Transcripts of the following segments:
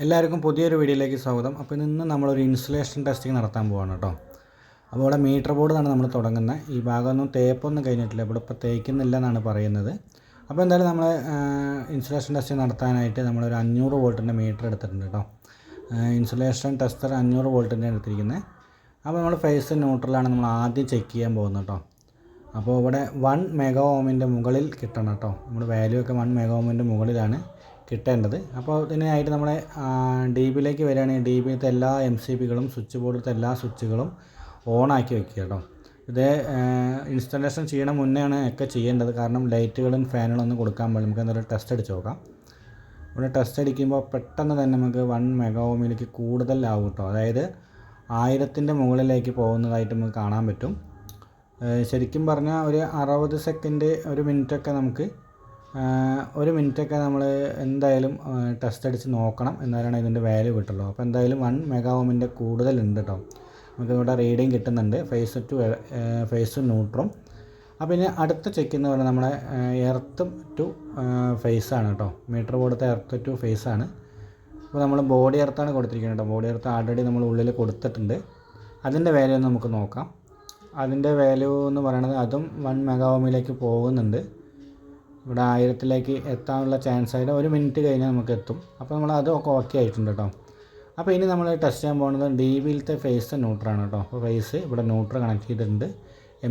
എല്ലാവർക്കും പുതിയൊരു വീഡിയോയിലേക്ക് സ്വാഗതം. അപ്പോൾ ഇന്ന് നമ്മളൊരു ഇൻസുലേഷൻ ടെസ്റ്റിംഗ് നടത്താൻ പോവാണ് കേട്ടോ. അപ്പോൾ ഇവിടെ മീറ്റർ ബോർഡ് ആണ് നമ്മൾ തുടങ്ങുന്നത്. ഈ ഭാഗമൊന്നും തേപ്പൊന്നും കഴിഞ്ഞിട്ടില്ല, ഇവിടെ ഇപ്പോൾ തേക്കുന്നില്ല എന്നാണ് പറയുന്നത്. അപ്പോൾ എന്തായാലും നമ്മൾ ഇൻസുലേഷൻ ടെസ്റ്റ് നടത്താനായിട്ട് നമ്മളൊരു 500 വോൾട്ടിൻ്റെ മീറ്റർ എടുത്തിട്ടുണ്ട് കേട്ടോ. ഇൻസുലേഷൻ ടെസ്റ്റർ 500 വോൾട്ടിൻ്റെ എടുത്തിരിക്കുന്നത്. അപ്പോൾ നമ്മൾ ഫേസ് ന്യൂട്രലാണ് നമ്മൾ ആദ്യം ചെക്ക് ചെയ്യാൻ പോകുന്നത് കേട്ടോ. അപ്പോൾ ഇവിടെ 1 മെഗാ ഓമിൻ്റെ മുകളിൽ കിട്ടണം കേട്ടോ. നമ്മുടെ വാല്യൂ ഒക്കെ 1 മെഗാ ഓമിൻ്റെ മുകളിലാണ് കിട്ടേണ്ടത്. അപ്പോൾ ഇതിനായിട്ട് നമ്മളെ ഡി ബിയിലേക്ക് വരികയാണെങ്കിൽ ഡി ബിയിലത്തെ എല്ലാ MCBകളും സ്വിച്ച് ബോർഡിലത്തെ എല്ലാ സ്വിച്ചുകളും ഓണാക്കി വെക്കുക കേട്ടോ. ഇത് ഇൻസ്റ്റലേഷൻ ചെയ്യണ മുന്നെയാണ് ഒക്കെ ചെയ്യേണ്ടത്. കാരണം ലൈറ്റുകളും ഫാനുകളൊന്നും കൊടുക്കാൻ പാടില്ല. നമുക്ക് എന്തായാലും ടെസ്റ്റ് അടിച്ച് നോക്കാം. ഇവിടെ ടെസ്റ്റ് അടിക്കുമ്പോൾ പെട്ടെന്ന് തന്നെ നമുക്ക് 1 മെഗാ ഓമിലേക്ക് കൂടുതലാവും കേട്ടോ. അതായത് 1000ൻ്റെ മുകളിലേക്ക് പോകുന്നതായിട്ട് നമുക്ക് കാണാൻ പറ്റും. ശരിക്കും പറഞ്ഞാൽ ഒരു 60 സെക്കൻഡ് ഒരു മിനിറ്റൊക്കെ നമുക്ക് ഒരു മിനിറ്റൊക്കെ നമ്മൾ എന്തായാലും ടെസ്റ്റ് അടിച്ച് നോക്കണം, എന്നാലാണ് ഇതിൻ്റെ വാല്യൂ കിട്ടുള്ളൂ. അപ്പോൾ എന്തായാലും 1 മെഗാ ഓമിൻ്റെ കൂടുതലുണ്ട് കേട്ടോ. നമുക്ക് ഇവിടെ റീഡിങ് കിട്ടുന്നുണ്ട്, ഫേസും ന്യൂട്രും. അപ്പോൾ ഇനി അടുത്ത ചെക്ക് എന്ന് പറഞ്ഞാൽ നമ്മളെ എർത്ത് ടു ഫേസാണ് കേട്ടോ. മീറ്റർ ബോർഡത്തെ എർത്ത് ടു ഫേസാണ്. അപ്പോൾ നമ്മൾ ബോഡി എർത്താണ് കൊടുത്തിരിക്കുന്നത് കേട്ടോ. ബോഡി എർത്ത് ആൾറെഡി നമ്മൾ ഉള്ളിൽ കൊടുത്തിട്ടുണ്ട്. അതിൻ്റെ വാല്യൂ നമുക്ക് നോക്കാം. അതിൻ്റെ വാല്യൂ എന്ന് പറയുന്നത് അതും 1 മെഗാ ഓമിലേക്ക് പോകുന്നുണ്ട്. ഇവിടെ 1000ലേക്ക് എത്താനുള്ള ചാൻസ് ആയിട്ട് ഒരു മിനിറ്റ് കഴിഞ്ഞാൽ നമുക്ക് എത്തും. അപ്പോൾ നമ്മൾ അതൊക്കെ ഓക്കെ ആയിട്ടുണ്ട് കേട്ടോ. അപ്പോൾ ഇനി നമ്മൾ ടെസ്റ്റ് ചെയ്യാൻ പോകുന്നത് ഡി ബിയിലത്തെ ഫേസ് ന്യൂട്രാണ് കേട്ടോ. അപ്പോൾ ഫേസ് ഇവിടെ ന്യൂട്രൽ കണക്ട് ചെയ്തിട്ടുണ്ട്.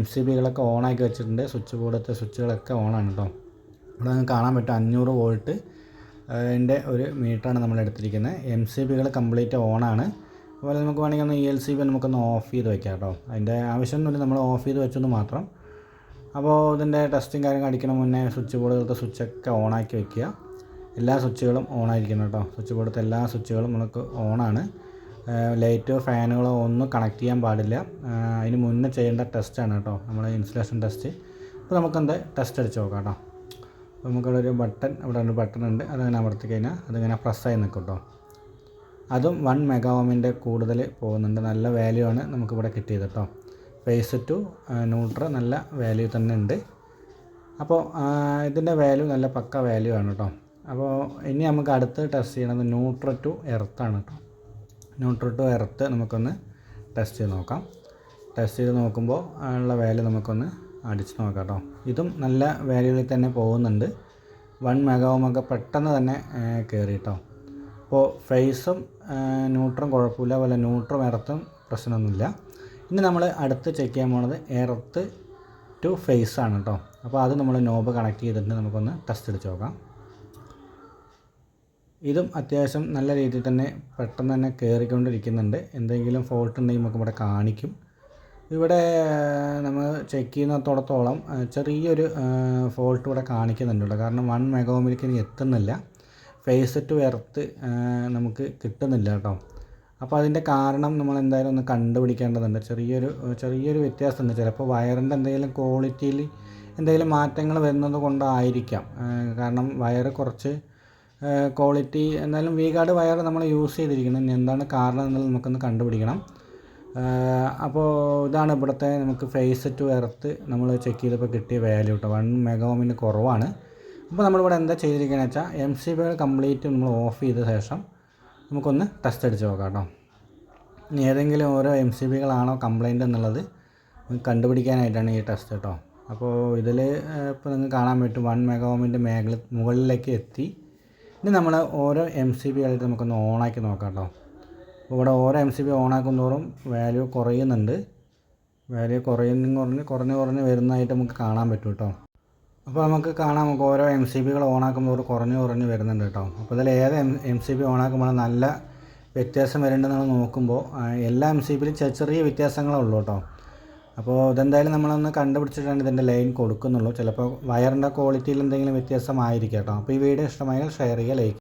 MCBകളൊക്കെ ഓണാക്കി വെച്ചിട്ടുണ്ട്. സ്വിച്ച് ബോർഡത്തെ സ്വിച്ചുകളൊക്കെ ഓണാണ് കേട്ടോ. ഇവിടെ നമുക്ക് കാണാൻ പറ്റും 500 വോൾട്ട് ൻ്റെ ഒരു മീറ്ററാണ് നമ്മൾ എടുത്തിരിക്കുന്നത്. MCBകൾ കംപ്ലീറ്റ് ഓണാണ്. അതുപോലെ നമുക്ക് വേണമെങ്കിൽ ഒന്ന് ELCB നമുക്കൊന്ന് ഓഫ് ചെയ്ത് വെക്കാം കേട്ടോ. അതിൻ്റെ ആവശ്യമൊന്നുമില്ല, നമ്മൾ ഓഫ് ചെയ്ത് വെച്ചെന്ന് മാത്രം. അപ്പോൾ ഇതിൻ്റെ ടെസ്റ്റും കാര്യങ്ങൾ അടിക്കണ മുന്നേ സ്വിച്ച് ബോർഡിലത്തെ സ്വിച്ചൊക്കെ ഓണാക്കി വെക്കുക. എല്ലാ സ്വിച്ചുകളും ഓണായിരിക്കണം കേട്ടോ. സ്വിച്ച് ബോർഡിലത്തെ എല്ലാ സ്വിച്ചുകളും നമുക്ക് ഓണാണ്. ലൈറ്റോ ഫാനുകളോ ഒന്നും കണക്ട് ചെയ്യാൻ പാടില്ല. അതിന് മുന്നേ ചെയ്യേണ്ട ടെസ്റ്റാണ് കേട്ടോ നമ്മൾ ഇൻസുലേഷൻ ടെസ്റ്റ്. അപ്പോൾ നമുക്കെന്ത് ടെസ്റ്റ് അടിച്ച് നോക്കാം കേട്ടോ. അപ്പോൾ നമുക്കിവിടെ ഒരു ബട്ടൺ, ഇവിടെ ഒരു ബട്ടൺ ഉണ്ട്, അതങ്ങനെ അമർത്തി കഴിഞ്ഞാൽ അതിങ്ങനെ പ്രസ്സായി നിൽക്കും കേട്ടോ. അതും 1 മെഗാ ഓമിൻ്റെ കൂടുതൽ പോകുന്നുണ്ട്. നല്ല വാല്യൂ ആണ് നമുക്കിവിടെ കിട്ടിയത് കേട്ടോ. ഫേസ് ടു ന്യൂട്രൽ നല്ല വാല്യൂ തന്നെ ഉണ്ട്. അപ്പോൾ ഇതിൻ്റെ വാല്യൂ നല്ല പക്ക വാല്യൂ ആണ് കേട്ടോ. അപ്പോൾ ഇനി നമുക്ക് അടുത്ത് ടെസ്റ്റ് ചെയ്യണത് ന്യൂട്രൽ ടു എർത്താണ് കേട്ടോ. ന്യൂട്രൽ ടു എർത്ത് നമുക്കൊന്ന് ടെസ്റ്റ് ചെയ്ത് നോക്കാം. ടെസ്റ്റ് ചെയ്ത് നോക്കുമ്പോൾ ഉള്ള വാല്യൂ നമുക്കൊന്ന് അടിച്ച് നോക്കാം കേട്ടോ. ഇതും നല്ല വാല്യൂവിൽ തന്നെ പോകുന്നുണ്ട്. 1 മെഗാ ഓമൊക്കെ പെട്ടെന്ന് തന്നെ കയറി കേട്ടോ. അപ്പോൾ ഫേസും ന്യൂട്രും കുഴപ്പമില്ല, അതുപോലെ ന്യൂട്രും എർത്തും പ്രശ്നമൊന്നുമില്ല. ഇനി നമ്മൾ അടുത്ത് ചെക്ക് ചെയ്യാൻ പോകുന്നത് എർത്ത് ടു ഫേസ് ആണ് കേട്ടോ. അപ്പോൾ അത് നമ്മൾ നോബ് കണക്ട് ചെയ്തിട്ട് നമുക്കൊന്ന് ടെസ്റ്റ് അടിച്ച് നോക്കാം. ഇതും അത്യാവശ്യം നല്ല രീതിയിൽ തന്നെ പെട്ടെന്ന് തന്നെ കയറിക്കൊണ്ടിരിക്കുന്നുണ്ട്. എന്തെങ്കിലും ഫോൾട്ട് ഉണ്ടെങ്കിൽ നമുക്ക് ഇവിടെ കാണിക്കും. ഇവിടെ നമ്മൾ ചെക്ക് ചെയ്യുന്നിടത്തോളം ചെറിയൊരു ഫോൾട്ട് ഇവിടെ കാണിക്കുന്നുണ്ട് കേട്ടോ. കാരണം 1 മെഗാ ഓമിലേക്ക് ഇനി എത്തുന്നില്ല. ഫേസ് ടു എർത്ത് നമുക്ക് കിട്ടുന്നില്ല കേട്ടോ. അപ്പോൾ അതിൻ്റെ കാരണം നമ്മൾ എന്തായാലും ഒന്ന് കണ്ടുപിടിക്കേണ്ടതുണ്ട്. ചെറിയൊരു വ്യത്യാസമുണ്ട്. ചിലപ്പോൾ വയറിൻ്റെ എന്തെങ്കിലും ക്വാളിറ്റിയിൽ എന്തെങ്കിലും മാറ്റങ്ങൾ വരുന്നത് കൊണ്ടായിരിക്കാം. കാരണം വയർ കുറച്ച് ക്വാളിറ്റി എന്തായാലും V-ഗാർഡ് വയർ നമ്മൾ യൂസ് ചെയ്തിരിക്കുന്നത്. ഇനി എന്താണ് കാരണം എന്നുള്ളത് നമുക്കൊന്ന് കണ്ടുപിടിക്കണം. അപ്പോൾ ഇതാണ് ഇവിടുത്തെ നമുക്ക് ഫേസ് ടു എർത്ത് നമ്മൾ ചെക്ക് ചെയ്തപ്പോൾ കിട്ടിയ വാല്യൂ കേട്ടോ. 1 മെഗാ ഓമിന് കുറവാണ്. അപ്പോൾ നമ്മളിവിടെ എന്താ ചെയ്തിരിക്കുകയെന്ന് വെച്ചാൽ MCBകൾ കംപ്ലീറ്റ് നമ്മൾ ഓഫ് ചെയ്ത ശേഷം നമുക്കൊന്ന് ടെസ്റ്റ് അടിച്ച് നോക്കാം കേട്ടോ. ഇനി ഏതെങ്കിലും ഓരോ MCBകളാണോ കംപ്ലൈൻറ്റ് എന്നുള്ളത് കണ്ടുപിടിക്കാനായിട്ടാണ് ഈ ടെസ്റ്റ് കേട്ടോ. അപ്പോൾ ഇതിൽ ഇപ്പോൾ നിങ്ങൾക്ക് കാണാൻ പറ്റും 1 മെഗാ ഓമിൻ്റെ മുകളിലേക്ക് എത്തി. ഇനി നമ്മൾ ഓരോ MCBകളായിട്ട് നമുക്കൊന്ന് ഓണാക്കി നോക്കാം കേട്ടോ. അപ്പോൾ ഇവിടെ ഓരോ MCB ഓണാക്കും തോറും വാല്യൂ കുറയുന്നുണ്ട്. വാല്യൂ കുറഞ്ഞ് വരുന്നതായിട്ട് നമുക്ക് കാണാൻ പറ്റും കേട്ടോ. അപ്പോൾ നമുക്ക് കാണാം, നമുക്ക് ഓരോ MCBകൾ ഓണാക്കുമ്പോൾ കുറഞ്ഞ് വരുന്നുണ്ട് കേട്ടോ. അപ്പോൾ ഇതിൽ ഏത് MCB ഓണാക്കുമ്പോൾ നല്ല വ്യത്യാസം വരുന്നുണ്ടെന്ന് നോക്കുമ്പോൾ എല്ലാ MCBയിലും ചെറിയ വ്യത്യാസങ്ങളേ ഉള്ളൂ കേട്ടോ. അപ്പോൾ ഇതെന്തായാലും നമ്മളൊന്ന് കണ്ടുപിടിച്ചിട്ടാണ് ഇതിൻ്റെ ലൈൻ കൊടുക്കുന്നുള്ളൂ. ചിലപ്പോൾ വയറിൻ്റെ ക്വാളിറ്റിയിൽ എന്തെങ്കിലും വ്യത്യാസമായിരിക്കും കേട്ടോ. അപ്പോൾ ഈ വീഡിയോ ഇഷ്ടമായാൽ ഷെയർ ചെയ്യുക, ലൈക്ക്